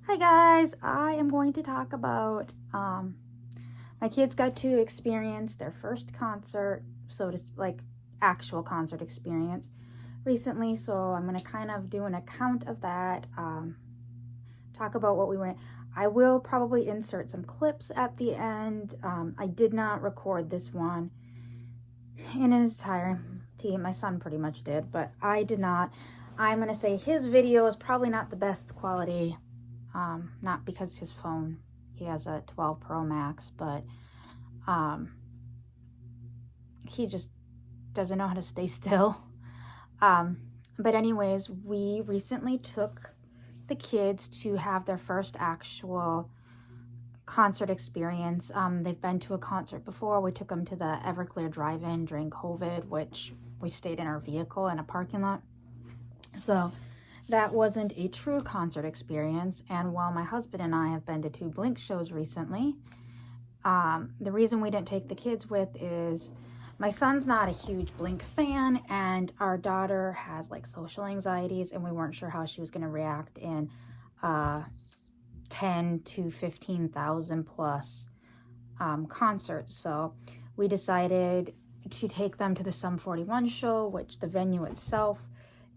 Hi guys, I am going to talk about my kids got to experience their first concert, so to like actual concert experience recently, so I'm going to kind of do an account of that, talk about what we went. I will probably insert some clips at the end. I did not record this one in its entirety. My son pretty much did, but I did not. I'm going to say his video is probably not the best quality. Not because his phone, he has a 12 Pro Max, but he just doesn't know how to stay still. But anyways, we recently took the kids to have their first actual concert experience. They've been to a concert before. We took them to the Everclear Drive-In during COVID, which we stayed in our vehicle in a parking lot. So that wasn't a true concert experience. And while my husband and I have been to 2 Blink shows recently, the reason we didn't take the kids with is my son's not a huge Blink fan, and our daughter has like social anxieties, and we weren't sure how she was going to react in 10 to 15,000 plus concerts. So we decided to take them to the Sum41's show, which the venue itself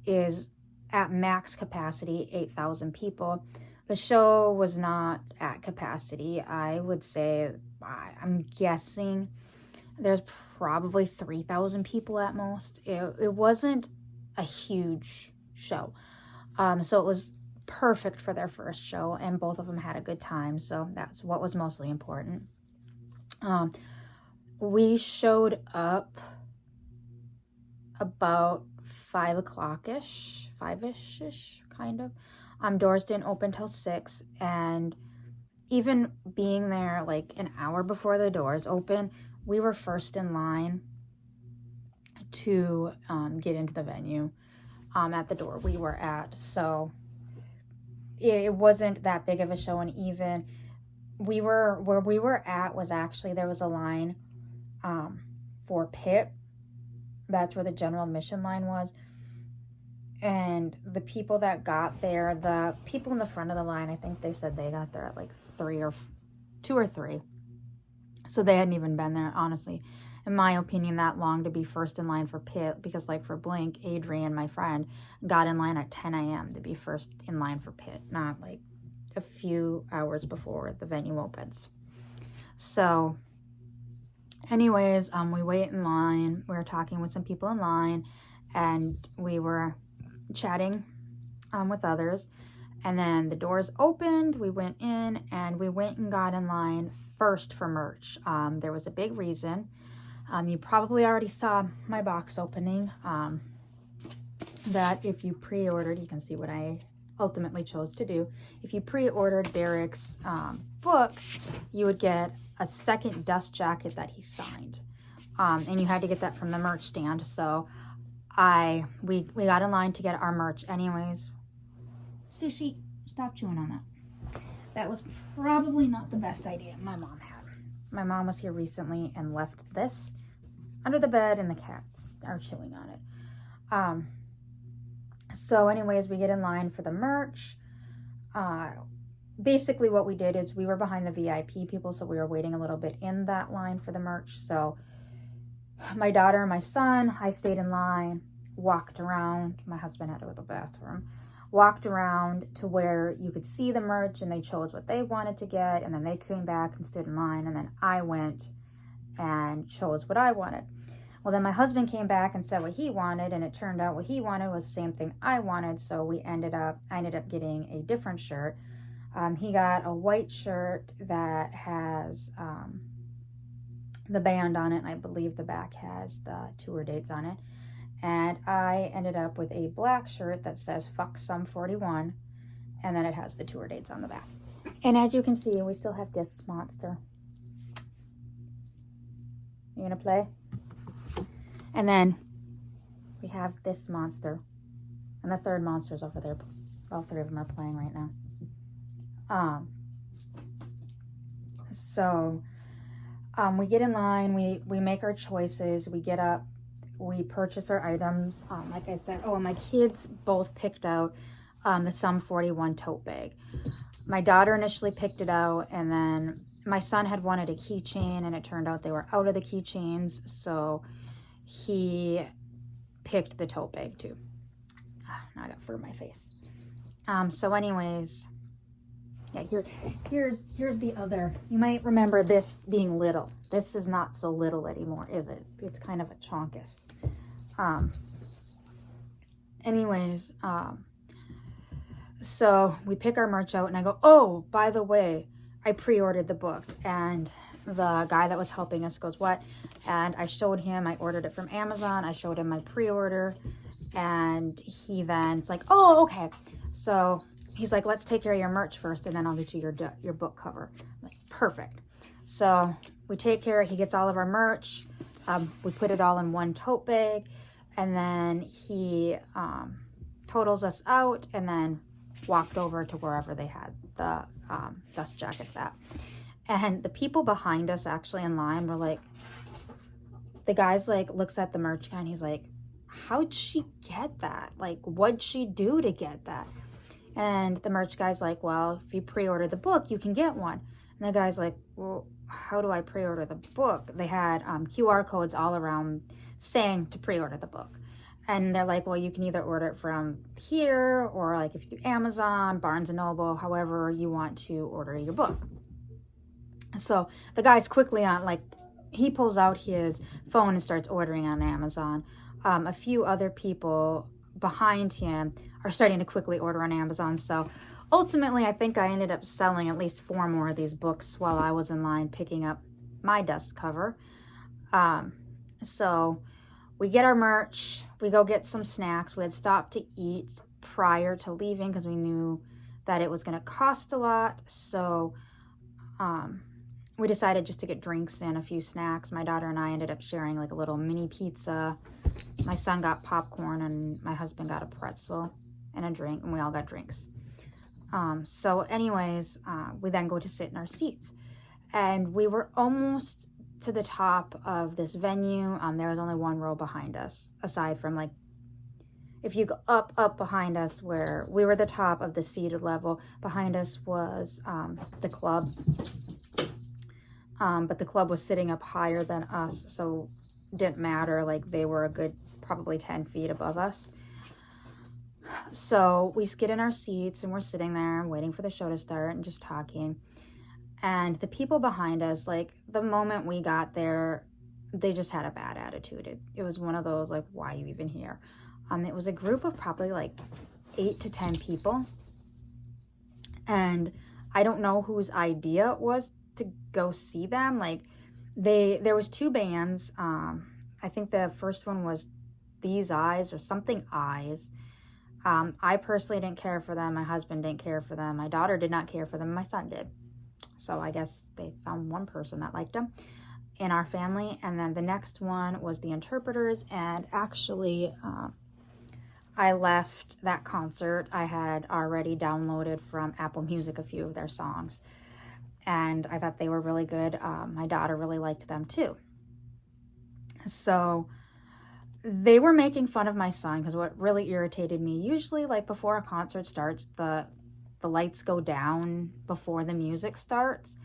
is at max capacity, 8,000 people. The show was not at capacity. I would say, I'm guessing there's probably 3,000 people at most. It wasn't a huge show. So it was perfect for their first show, and both of them had a good time. So that's what was mostly important. We showed up about 5 o'clock-ish, 5-ish, kind of. Doors didn't open till 6, and even being there like an hour before the doors open, we were first in line to get into the venue at the door we were at. So it wasn't that big of a show, and even where we were at was actually, there was a line for pit. That's where the general admission line was. And the people that got there, the people in the front of the line, I think they said they got there at like 2 or 3. So they hadn't even been there, honestly, in my opinion, that long to be first in line for pit. Because like for Blink, Adrian, my friend, got in line at 10 a.m. to be first in line for pit, not like a few hours before the venue opens. So anyways, we wait in line. We were talking with some people in line, and we were chatting with others, and then the doors opened. We went in, and we went and got in line first for merch. There was a big reason. You probably already saw my box opening, that if you pre-ordered, you can see what I ultimately chose to do. If you pre-ordered Derek's book, you would get a second dust jacket that he signed, and you had to get that from the merch stand. So we got in line to get our merch anyways. Sushi, stop chewing on that. That was probably not the best idea my mom had. My mom was here recently and left this under the bed, and the cats are chewing on it. So anyways, we get in line for the merch. Basically what we did is we were behind the VIP people, so we were waiting a little bit in that line for the merch. So my daughter and my son, I stayed in line, walked around. My husband had to go to the bathroom. Walked around to where you could see the merch, and they chose what they wanted to get, and then they came back and stood in line, and then I went and chose what I wanted. Well, then my husband came back and said what he wanted, and it turned out what he wanted was the same thing I wanted, so I ended up getting a different shirt. He got a white shirt that has the band on it, and I believe the back has the tour dates on it. And I ended up with a black shirt that says "Fuck Sum41", and then it has the tour dates on the back. And as you can see, we still have this monster. You gonna play? And then we have this monster, and the third monster's over there. All 3 of them are playing right now. So we get in line, we make our choices, we get up, we purchase our items. Like I said, and my kids both picked out the Sum41 tote bag. My daughter initially picked it out, and then my son had wanted a keychain, and it turned out they were out of the keychains, so he picked the tote bag too. Now I got fur in my face. So anyways, yeah, here's the other. You might remember this being little. This is not so little anymore, is it? It's kind of a chonkus. Anyways, so we pick our merch out, and I go, oh, by the way, I pre-ordered the book. And the guy that was helping us goes, what? And I showed him, I ordered it from Amazon. I showed him my pre-order, and he then's like, oh, okay. So he's like, let's take care of your merch first, and then I'll get you your book cover. I'm like, perfect. So we take care, he gets all of our merch. We put it all in one tote bag, and then he totals us out, and then walked over to wherever they had the dust jackets at. And the people behind us actually in line were like, the guy's like, looks at the merch guy, and he's like, how'd she get that? Like, what'd she do to get that? And the merch guy's like, well, if you pre-order the book, you can get one. And the guy's like, well, how do I pre-order the book? They had QR codes all around saying to pre-order the book. And they're like, well, you can either order it from here, or like if you do Amazon, Barnes & Noble, however you want to order your book. So the guy's quickly on, like, he pulls out his phone and starts ordering on Amazon. A few other people behind him are starting to quickly order on Amazon. So ultimately, I think I ended up selling at least 4 more of these books while I was in line picking up my dust cover. So we get our merch, we go get some snacks. We had stopped to eat prior to leaving because we knew that it was going to cost a lot. So we decided just to get drinks and a few snacks. My daughter and I ended up sharing like a little mini pizza. My son got popcorn, and my husband got a pretzel and a drink, and we all got drinks. So anyways, we then go to sit in our seats, and we were almost to the top of this venue. There was only one row behind us, aside from, like, if you go up behind us, where we were the top of the seated level. Behind us was the club, but the club was sitting up higher than us, so it didn't matter. Like, they were a good probably 10 feet above us. So we get in our seats, and we're sitting there waiting for the show to start and just talking. And the people behind us, like, the moment we got there, they just had a bad attitude. It was one of those, like, why are you even here? It was a group of probably like 8 to 10 people. And I don't know whose idea it was to go see them. Like, there was 2 bands. I think the first one was These Eyes or something Eyes. I personally didn't care for them. My husband didn't care for them. My daughter did not care for them. My son did. So I guess they found one person that liked them in our family. And then the next one was the Interpreters. And actually, I left that concert. I had already downloaded from Apple Music a few of their songs, and I thought they were really good. My daughter really liked them too. So they were making fun of my son, because what really irritated me, usually like before a concert starts, the lights go down before the music starts.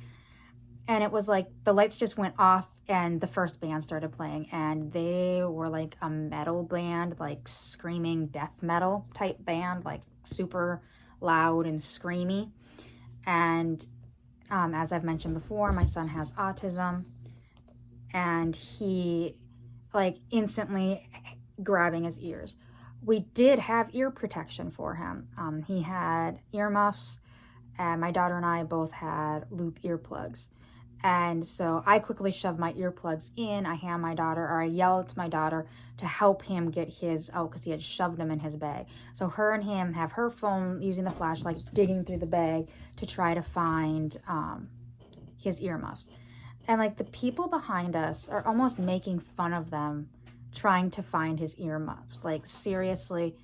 And it was like the lights just went off and the first band started playing, and they were like a metal band, like screaming death metal type band, like super loud and screamy. And as I've mentioned before, my son has autism, and he like instantly grabbing his ears. We did have ear protection for him. He had earmuffs, and my daughter and I both had loop earplugs. And so I quickly shoved my earplugs in. I yelled to my daughter to help him get his out, because he had shoved them in his bag. So her and him have her phone using the flashlight, digging through the bag to try to find his earmuffs. And like the people behind us are almost making fun of them trying to find his earmuffs. Like, seriously,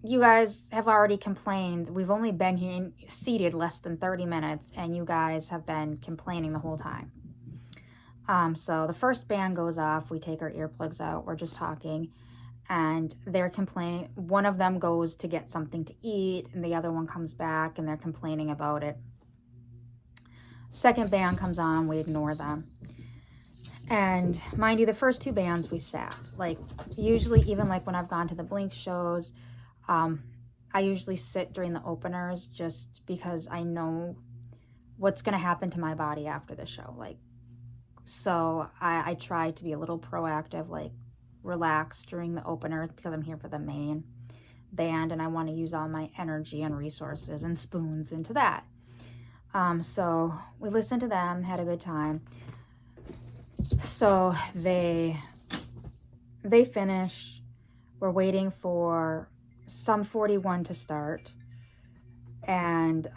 you guys have already complained. We've only been here seated less than 30 minutes, and you guys have been complaining the whole time. So the first band goes off. We take our earplugs out. We're just talking. and they're complaining. One of them goes to get something to eat, and the other one comes back, and they're complaining about it. Second band comes on, we ignore them. And mind you, the first two bands we sat. Like, usually, even like when I've gone to the Blink shows, I usually sit during the openers just because I know what's going to happen to my body after the show. Like, so I try to be a little proactive, like relax during the openers because I'm here for the main band and I want to use all my energy and resources and spoons into that. So we listened to them, had a good time. So they finish. We're waiting for Sum41 to start. And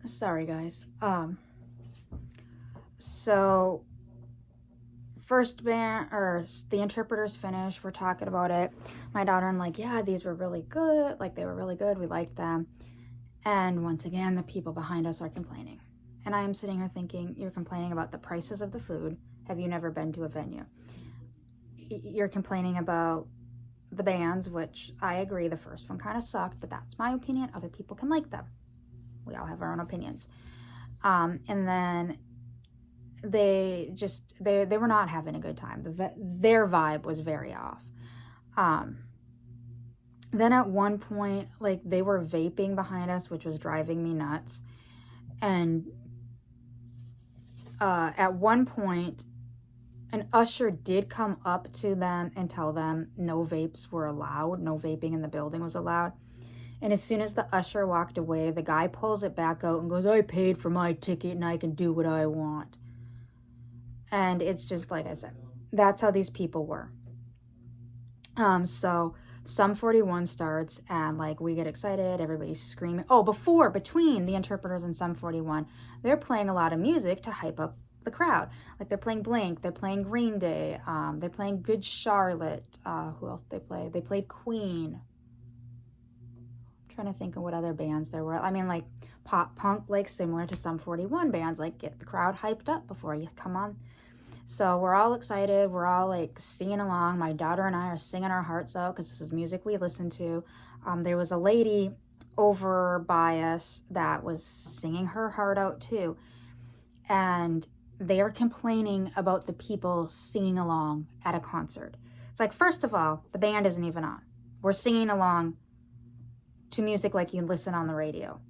sorry guys. So first band, or the interpreters finish, we're talking about it. My daughter and like, yeah, these were really good. Like, they were really good. We liked them. And once again, the people behind us are complaining. And I am sitting here thinking, you're complaining about the prices of the food. Have you never been to a venue? You're complaining about the bands, which I agree, the first one kind of sucked, but that's my opinion. Other people can like them. We all have our own opinions. And then they were not having a good time. Their vibe was very off. Then at one point, like, they were vaping behind us, which was driving me nuts. And at one point, an usher did come up to them and tell them no vapes were allowed, no vaping in the building was allowed. And as soon as the usher walked away, the guy pulls it back out and goes, I paid for my ticket and I can do what I want. And it's just, like I said, that's how these people were. So Sum41 starts and like we get excited, everybody's screaming. Oh, between the interpreters and Sum41, they're playing a lot of music to hype up the crowd. Like, they're playing Blink, they're playing Green Day, they're playing Good Charlotte. Who else did they play? They played Queen. I'm trying to think of what other bands there were. I mean, like pop punk, like similar to Sum41 bands, like get the crowd hyped up before you come on. So we're all excited. We're all like singing along. My daughter and I are singing our hearts out because this is music we listen to. There was a lady over by us that was singing her heart out too. And they are complaining about the people singing along at a concert. It's like, first of all, the band isn't even on. We're singing along to music like you listen on the radio.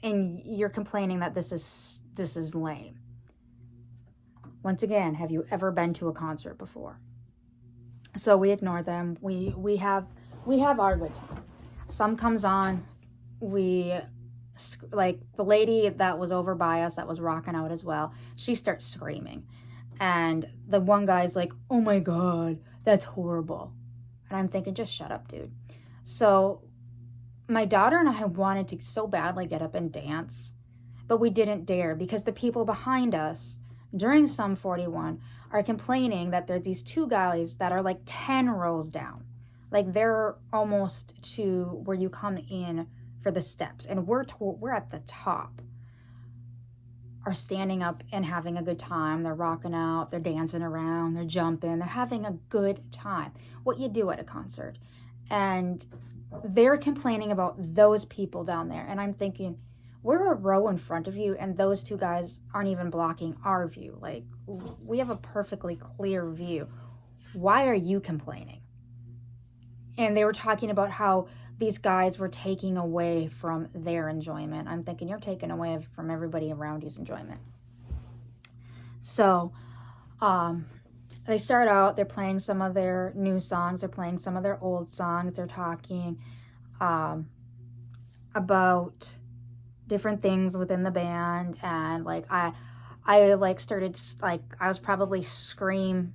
And you're complaining that this is lame. Once again, have you ever been to a concert before? So we ignore them. We have our good time. Some comes on. Like the lady that was over by us that was rocking out as well, she starts screaming. And the one guy's like, oh my God, that's horrible. And I'm thinking, just shut up, dude. So my daughter and I wanted to so badly get up and dance, but we didn't dare because the people behind us during Sum41 are complaining that there's these two guys that are like 10 rows down. Like, they're almost to where you come in for the steps. And we're at the top. Are standing up and having a good time. They're rocking out. They're dancing around. They're jumping. They're having a good time. What you do at a concert. And they're complaining about those people down there. And I'm thinking, we're a row in front of you and those two guys aren't even blocking our view. Like, we have a perfectly clear view. Why are you complaining? And they were talking about how these guys were taking away from their enjoyment. I'm thinking, you're taking away from everybody around you's enjoyment. So they start out, they're playing some of their new songs, they're playing some of their old songs, they're talking about different things within the band. And like I like started, like, I was probably singing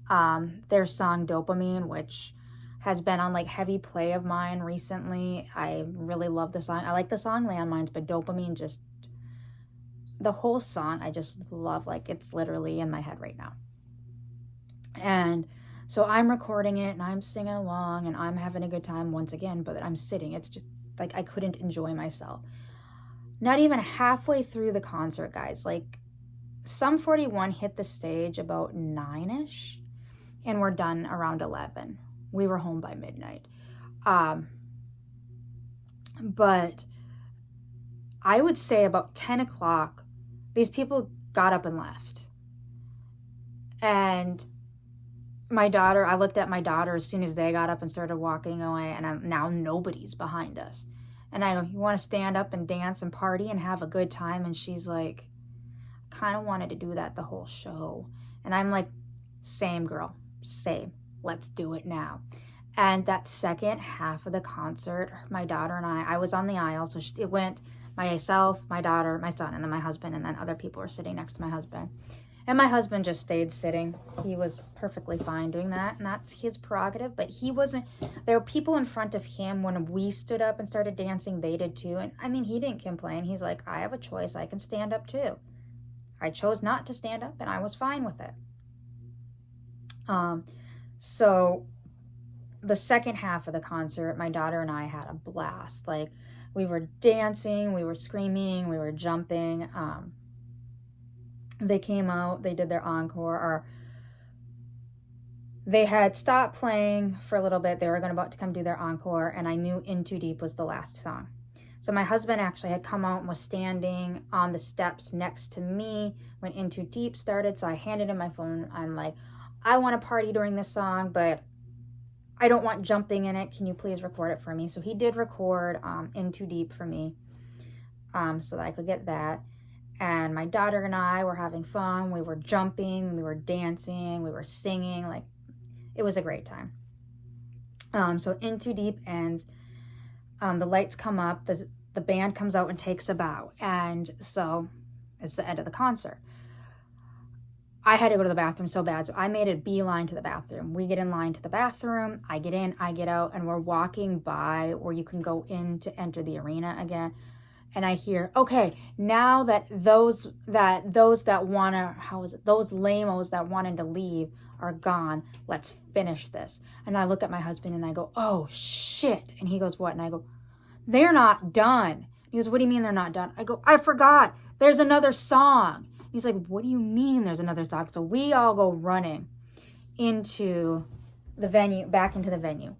their song Dopamine, which has been on like heavy play of mine recently. I really love the song. I like the song Landmines, but Dopamine, just the whole song I just love. Like, it's literally in my head right now. And so I'm recording it and I'm singing along and I'm having a good time once again, but I'm sitting. It's just like I couldn't enjoy myself. Not even halfway through the concert, guys, like Sum 41 hit the stage about 9ish, and we're done around 11. We were home by midnight. But I would say about 10 o'clock, these people got up and left. And my daughter, I looked at my daughter as soon as they got up and started walking away, and now nobody's behind us. And I go, you want to stand up and dance and party and have a good time? And she's like, I kind of wanted to do that the whole show. And I'm like, same girl, same. Let's do it now. And that second half of the concert, my daughter and I was on the aisle. So it went myself, my daughter, my son, and then my husband. And then other people were sitting next to my husband. And my husband just stayed sitting. He was perfectly fine doing that. And that's his prerogative. But he wasn't, there were people in front of him when we stood up and started dancing. They did too. And I mean, he didn't complain. He's like, I have a choice. I can stand up too. I chose not to stand up and I was fine with it. So the second half of the concert, my daughter and I had a blast. Like, we were dancing, we were screaming, we were jumping. They came out, they did their encore, or they had stopped playing for a little bit. They were about to come do their encore, and I knew In Too Deep was the last song. So my husband actually had come out and was standing on the steps next to me when In Too Deep started. So I handed him my phone. I'm like, I want to party during this song, but I don't want jumping in it. Can you please record it for me? So he did record In Too Deep for me, so that I could get that. And my daughter and I were having fun. We were jumping, we were dancing, we were singing. Like, it was a great time. So In Too Deep ends. The lights come up. The band comes out and takes a bow. And so it's the end of the concert. I had to go to the bathroom so bad, so I made a beeline to the bathroom. We get in line to the bathroom. I get in, I get out, and we're walking by where you can go in to enter the arena again. And I hear, okay, now that those that wanna, those lamos that wanted to leave are gone, let's finish this. And I look at my husband and I go, oh shit. And he goes, what? And I go, they're not done. He goes, what do you mean they're not done? I go, I forgot, there's another song. He's like, what do you mean there's another song? So we all go running into the venue, back into the venue.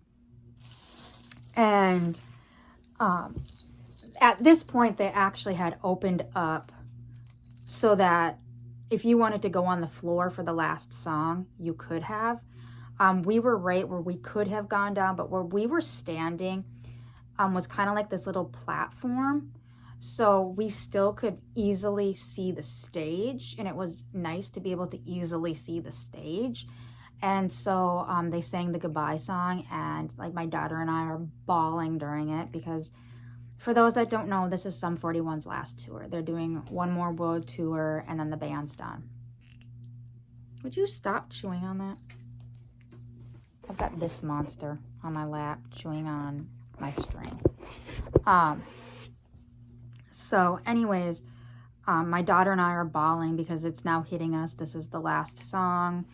And at this point, they actually had opened up so that if you wanted to go on the floor for the last song, you could have. We were right where we could have gone down, but where we were standing was kind of like this little platform. So we still could easily see the stage, and it was nice to be able to easily see the stage. And so they sang the goodbye song, and like my daughter and I are bawling during it because, for those that don't know, this is Sum 41's last tour. They're doing one more world tour, and then the band's done. Would you stop chewing on that? I've got this monster on my lap chewing on my string. So anyways, my daughter and I are bawling because it's now hitting us. This is the last song.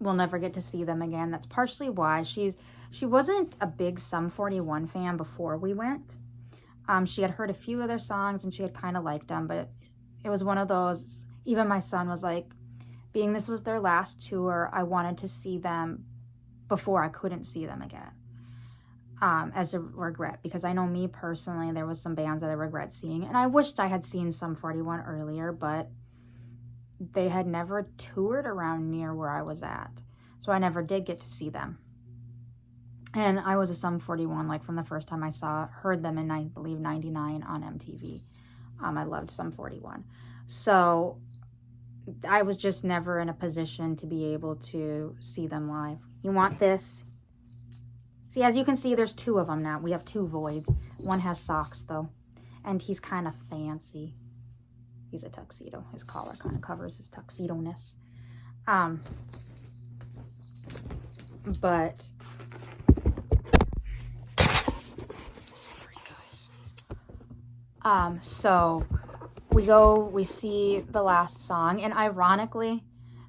We'll never get to see them again. That's partially why she wasn't a big Sum 41 fan before we went. She had heard a few of their songs and she had kind of liked them, but it was one of those, even my son was like, being this was their last tour, I wanted to see them before I couldn't see them again. As a regret, because I know me personally, there was some bands that I regret seeing, and I wished I had seen Sum 41 earlier, but they had never toured around near where I was at, so I never did get to see them. And I was a Sum 41 like from the first time I heard them in, I believe, 99 on MTV. I loved Sum 41, so I was just never in a position to be able to see them live. You want this? See, as you can see, there's two of them now. We have two voids. One has socks, though. And he's kind of fancy. He's a tuxedo. His collar kind of covers his tuxedo-ness. But... sorry, guys. So, we see the last song. And ironically,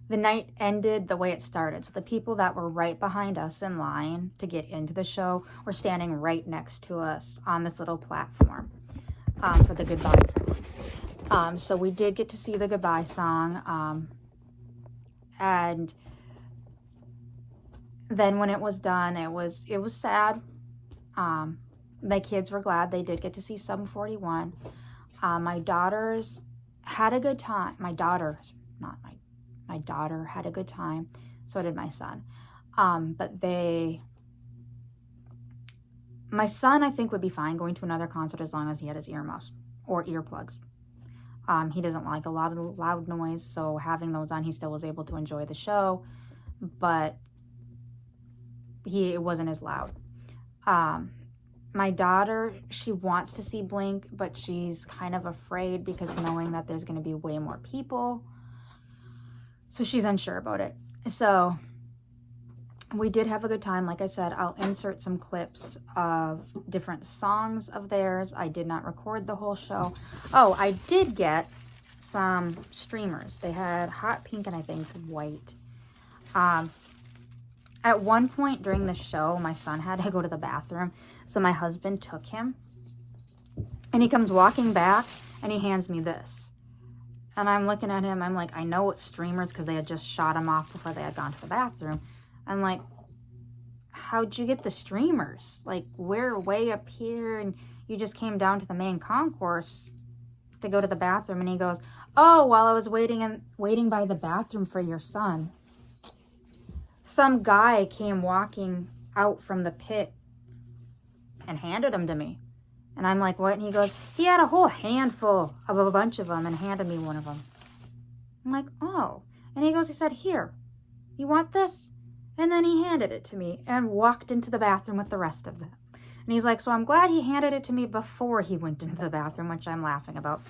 the night ended the way it started. So the people that were right behind us in line to get into the show were standing right next to us on this little platform for the goodbye. So we did get to see the goodbye song. And then when it was done, it was sad. The kids were glad they did get to see Sum41. My daughters had a good time. My daughter had a good time. So did my son. But my son, I think, would be fine going to another concert as long as he had his earmuffs or earplugs. He doesn't like a lot of loud noise, so having those on, he still was able to enjoy the show, but it wasn't as loud. My daughter, she wants to see Blink, but she's kind of afraid because knowing that there's going to be way more people, so she's unsure about it. So we did have a good time. Like I said, I'll insert some clips of different songs of theirs. I did not record the whole show. Oh, I did get some streamers. They had hot pink and I think white. At one point during the show, my son had to go to the bathroom, so my husband took him. And he comes walking back and he hands me this. And I'm looking at him. I'm like, I know it's streamers because they had just shot him off before they had gone to the bathroom. I'm like, how'd you get the streamers? Like, we're way up here and you just came down to the main concourse to go to the bathroom. And he goes, oh, while I was waiting by the bathroom for your son, some guy came walking out from the pit and handed them to me. And I'm like, what? And he goes, he had a whole handful of a bunch of them and handed me one of them. I'm like, oh. And he said, here, you want this? And then he handed it to me and walked into the bathroom with the rest of them. And he's like, so I'm glad he handed it to me before he went into the bathroom, which I'm laughing about.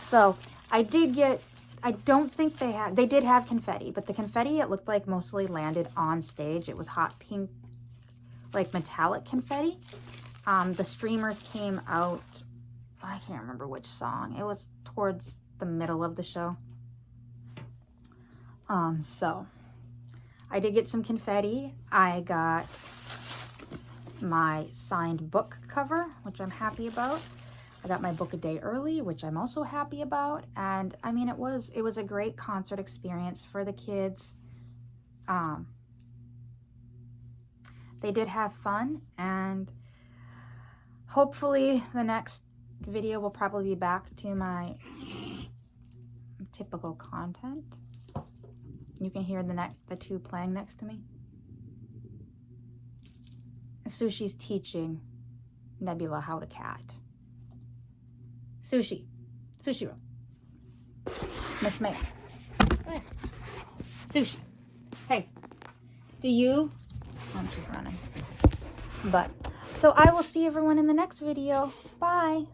So I don't think they did have confetti, but the confetti, it looked like mostly landed on stage. It was hot pink, like metallic confetti. The streamers came out, I can't remember which song. It was towards the middle of the show. So I did get some confetti. I got my signed book cover, which I'm happy about. I got my book a day early, which I'm also happy about. And I mean, it was a great concert experience for the kids. They did have fun, and hopefully the next video will probably be back to my typical content. You can hear the two playing next to me. Sushi's teaching Nebula how to cat. Sushi roll. Miss May. Sushi. Hey, do you? Oh, she's running. But, so I will see everyone in the next video. Bye.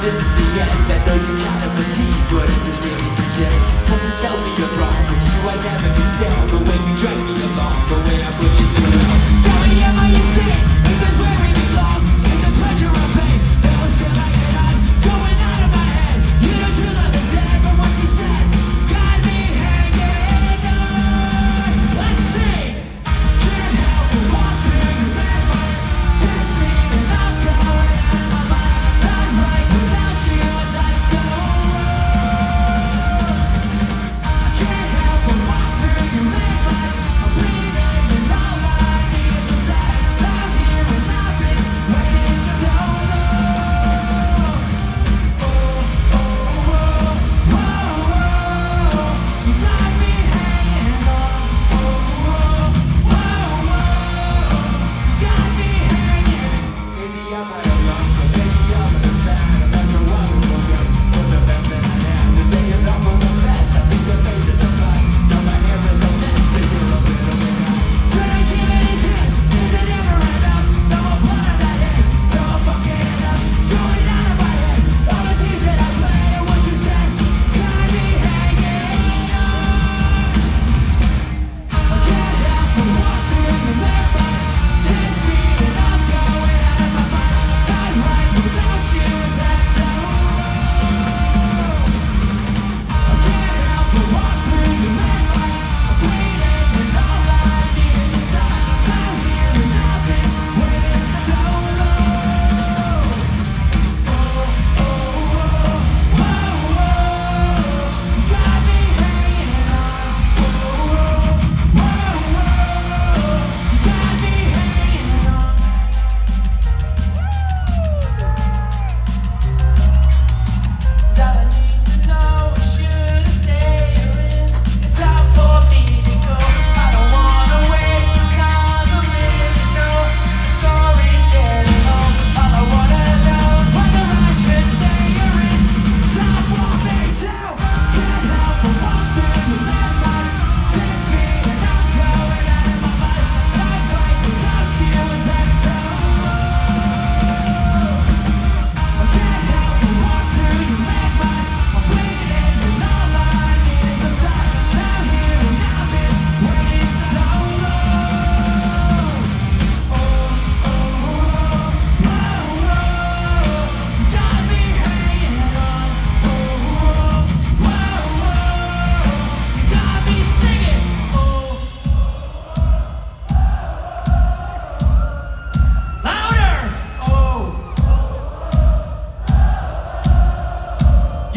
This is the end. I know you're kind of a tease, but is it really the gem?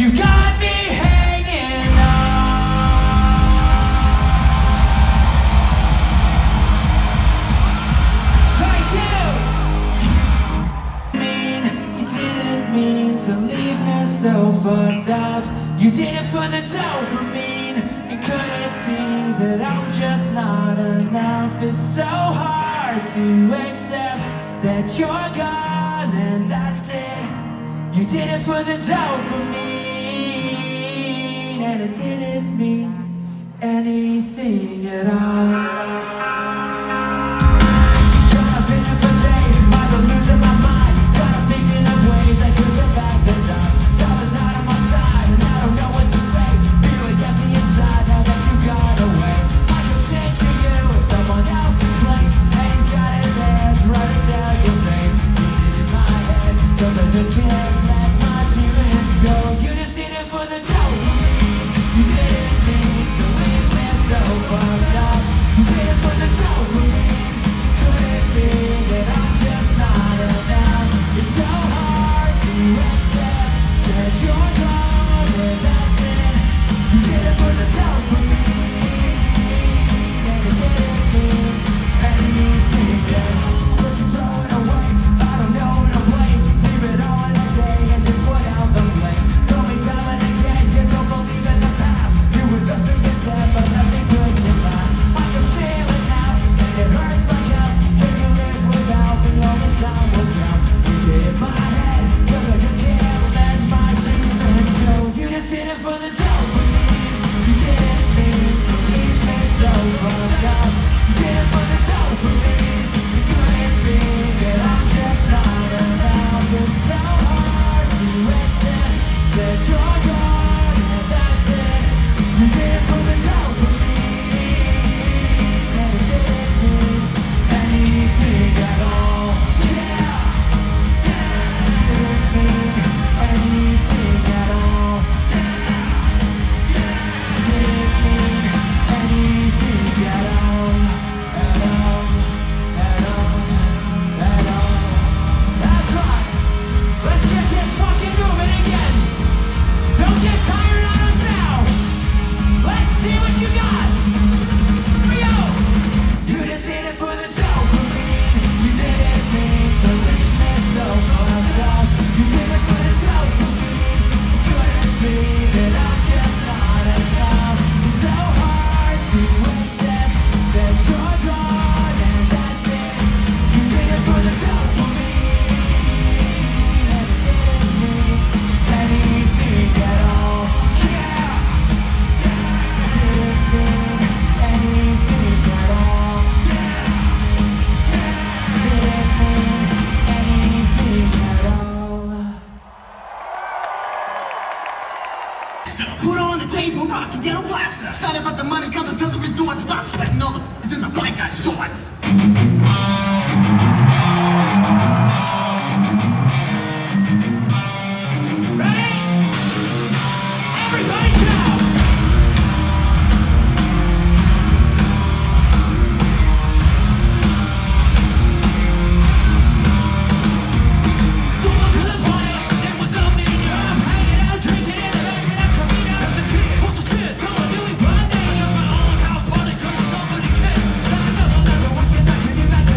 You got me hanging on. Thank you. You didn't mean to leave me so fucked up. You did it for the dopamine. And could it be that I'm just not enough? It's so hard to accept that you're gone and that's it. You did it for the dopamine, and it didn't mean anything at all. I've been here for days, I've been losing my mind. Got up thinking of ways I could get back the time. Time is not on my side, and I don't know what to say. Feeling empty inside now that you got away. I can picture you in someone else's place, and he's got his hands running down your face. You did it in my head, 'cause I just can't let my demons go. You just did it for the dopamine. You didn't mean to leave me so fucked up. You did it for the dopamine. Could it be that I'm just not enough? It's so hard to accept that you're gone and that's it. You did it for the dopamine, and it didn't mean anything else. Was you throwing away? I don't know what to blame. Leave it all in a day and just put out the blame. Told me time and again you don't believe in the past. You was us against them, but nothing good can last. I can feel it now, and it hurts like hell. Can you live without the only time will tell? You did it in my head, 'cause I just can't let my demons go. You just did it for the dopamine. You didn't mean to leave me so fucked up. You did it for the dopamine. Could it be that I'm just not enough? It's so hard to accept that you're gone and that's it. You did it for the dopamine, and it didn't mean anything at all. Yeah, didn't mean anything at all. Didn't mean anything at all. At all, at all, at all. That's right. Let's get this fucking moving again. Don't get tired on us now. Let's see what you got. Here we go. You just did it for the dopamine. You didn't mean to leave me so fucked up. You did it for the dopamine. Could it be that I'm just not enough? It's so hard to accept that you're gone and that's it. You did it for the dopamine, and it didn't mean anything at all. Yeah, didn't mean anything at all. Didn't mean anything at all. Put on the table rock and get a blaster. It's not about the money, cause it doesn't resort. It's about sweating all the in the black guy's shorts. Ready? Everybody jump! Someone could have wanted, it was up in your arm. Hanging out, drinking in the back of that Camino. As a kid, what's the spit? No one knew it by name. Just my own house party, cause nobody cares. Like another level, watching that, can you imagine?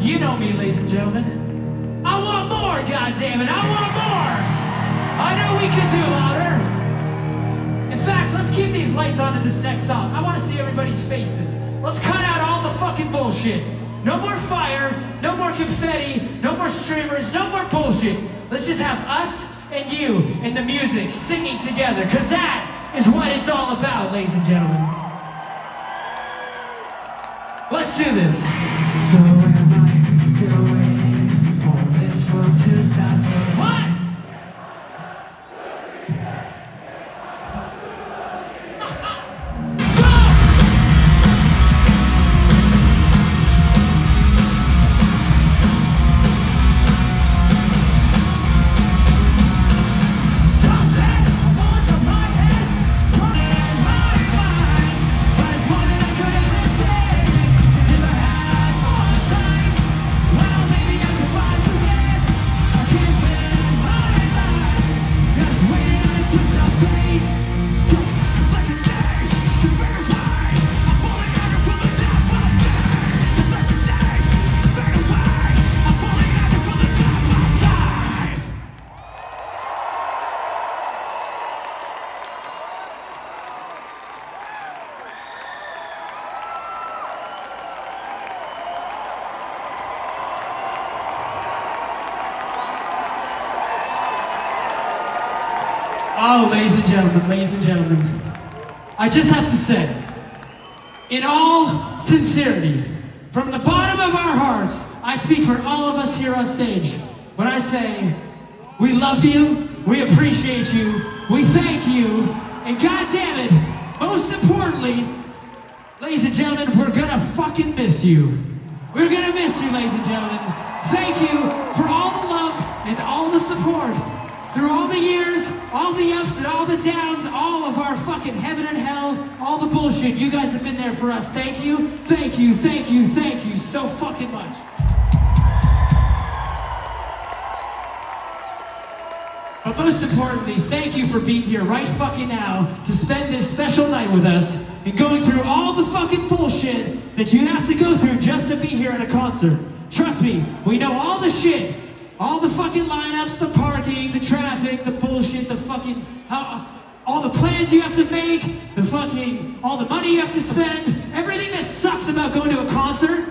You know me, ladies and gentlemen. I want more, goddammit, I want more! I know we could do louder. In fact, let's keep these lights on in this next song. I want to see everybody's faces. Let's cut out all the fucking bullshit. No more fire, no more confetti, no more streamers, no more bullshit. Let's just have us and you and the music singing together, because that is what it's all about, ladies and gentlemen. Let's do this. So am I still waiting for this world to stop? What? Oh, ladies and gentlemen, I just have to say, in all sincerity, from the bottom of our hearts, I speak for all of us here on stage when I say, we love you, we appreciate you, we thank you, and goddammit, most importantly, ladies and gentlemen, we're gonna fucking miss you. We're gonna miss you, ladies and gentlemen. Thank you for all the love and all the support. Through all the years, all the ups and all the downs, all of our fucking heaven and hell, all the bullshit, you guys have been there for us. Thank you, thank you, thank you, thank you so fucking much. But most importantly, thank you for being here right fucking now to spend this special night with us and going through all the fucking bullshit that you have to go through just to be here at a concert. Trust me, we know all the shit. All the fucking lineups, the parking, the traffic, the bullshit, the fucking, all the plans you have to make, the fucking, all the money you have to spend, everything that sucks about going to a concert.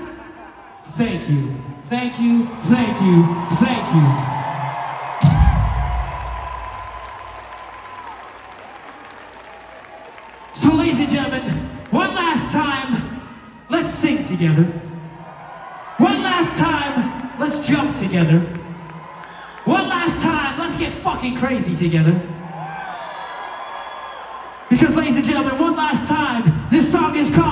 Thank you, thank you, thank you, thank you. So ladies and gentlemen, one last time, let's sing together. One last time, let's jump together. One last time, let's get fucking crazy together. Because ladies and gentlemen, one last time, this song is called